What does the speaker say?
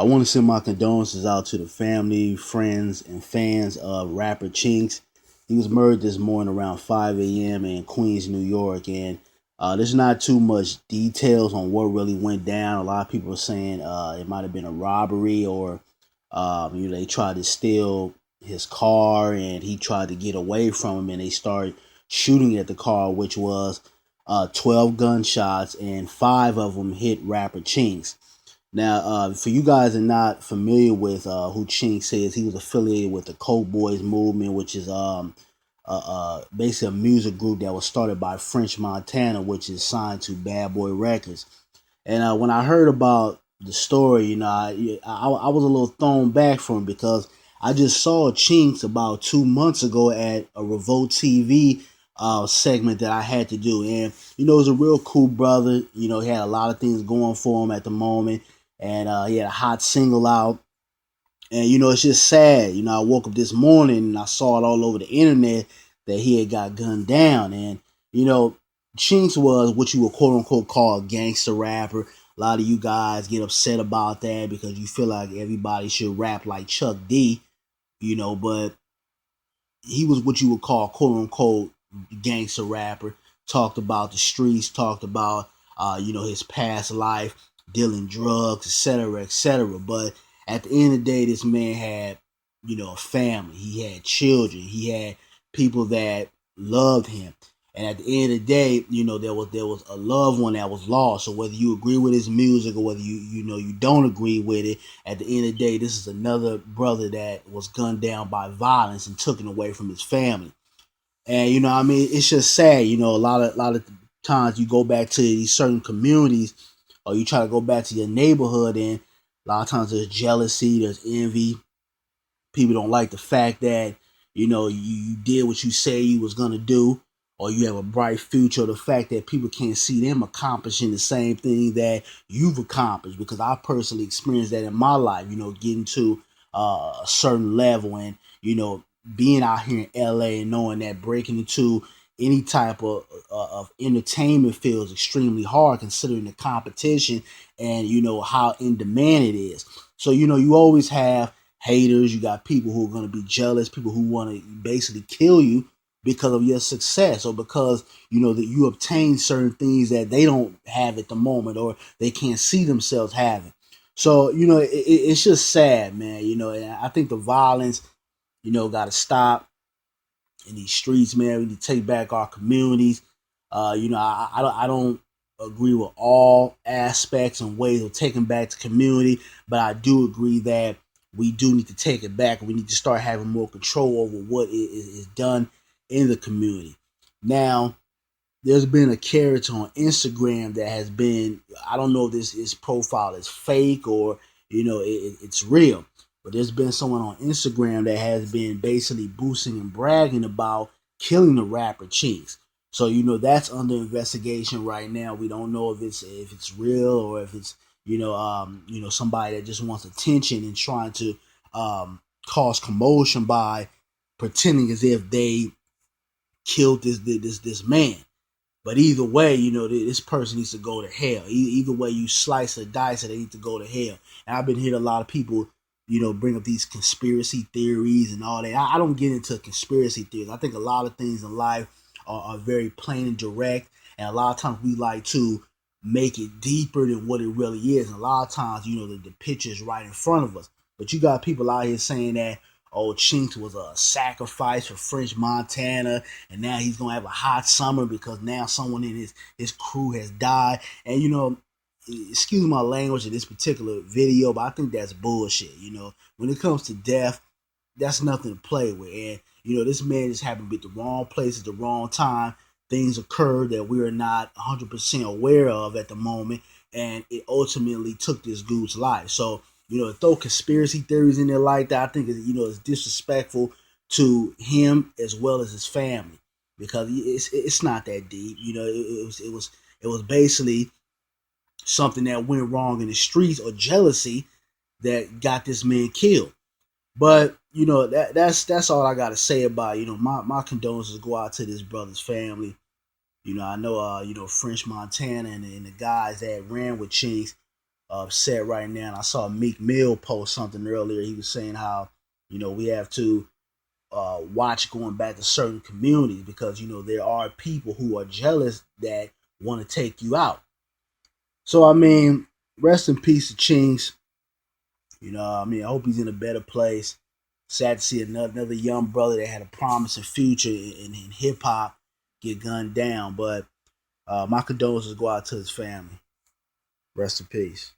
I want to send my condolences out to the family, friends, and fans of rapper Chinx. He was murdered this morning around 5 a.m. in Queens, New York, and there's not too much details on what really went down. A lot of people are saying it might have been a robbery, or they tried to steal his car, and he tried to get away from him, and they started shooting at the car, which was 12 gunshots, and five of them hit rapper Chinx. Now, for you guys that are not familiar with who Chinx is, he was affiliated with the Coke Boys movement, which is basically a music group that was started by French Montana, which is signed to Bad Boy Records. And when I heard about the story, I was a little thrown back from it because I just saw Chinx about 2 months ago at a Revolt TV segment that I had to do. And, he's a real cool brother. He had a lot of things going for him at the moment. And he had a hot single out. And, it's just sad. I woke up this morning and I saw it all over the internet that he had got gunned down. And, Chinx was what you would quote unquote call a gangster rapper. A lot of you guys get upset about that because you feel like everybody should rap like Chuck D, but he was what you would call quote unquote gangster rapper. Talked about the streets, talked about, his past life, dealing drugs, etc., etc. But at the end of the day, this man had, a family. He had children. He had people that loved him. And at the end of the day, there was a loved one that was lost. So whether you agree with his music or whether you don't agree with it, at the end of the day, this is another brother that was gunned down by violence and taken away from his family. And it's just sad. A lot of times you go back to these certain communities, or you try to go back to your neighborhood, and a lot of times there's jealousy, there's envy. People don't like the fact that you did what you say you was gonna do, or you have a bright future. The fact that people can't see them accomplishing the same thing that you've accomplished, because I personally experienced that in my life. Getting to a certain level, and being out here in LA and knowing that breaking into any type of entertainment field is extremely hard, considering the competition and how in demand it is. So you always have haters. You got people who are going to be jealous, people who want to basically kill you because of your success, or because that you obtain certain things that they don't have at the moment, or they can't see themselves having. So it's just sad, man. And I think the violence got to stop in these streets, man. We need to take back our communities. I don't agree with all aspects and ways of taking back the community, but I do agree that we do need to take it back. We need to start having more control over what is done in the community. Now, there's been a character on Instagram that has been, I don't know if this profile is fake or it's real, but there's been someone on Instagram that has been basically boosting and bragging about killing the rapper Chinx. So that's under investigation right now. We don't know if it's real, or if it's somebody that just wants attention and trying to cause commotion by pretending as if they killed this man. But either way, this person needs to go to hell. Either way you slice or dice it, they need to go to hell. And I've been hearing a lot of people, bring up these conspiracy theories and all that. I don't get into conspiracy theories. I think a lot of things in life are very plain and direct. And a lot of times we like to make it deeper than what it really is. And a lot of times, the picture is right in front of us. But you got people out here saying that, oh, Chinx was a sacrifice for French Montana, and now he's gonna have a hot summer because now someone in his crew has died. And excuse my language in this particular video, but I think that's bullshit. When it comes to death, that's nothing to play with. And this man just happened to be at the wrong place at the wrong time. Things occurred that we are not 100% aware of at the moment, and it ultimately took this dude's life. So to throw conspiracy theories in there like that, I think is disrespectful to him as well as his family, because it's not that deep. It was basically something that went wrong in the streets, or jealousy that got this man killed. But that's all I got to say about my condolences go out to this brother's family. I know French Montana and the guys that ran with Chinx. upset right now. And I saw Meek Mill post something earlier. He was saying how, we have to watch going back to certain communities because, there are people who are jealous that want to take you out. So, I mean, rest in peace to Chinx. I hope he's in a better place. Sad to see another young brother that had a promising future in hip hop get gunned down. But my condolences go out to his family. Rest in peace.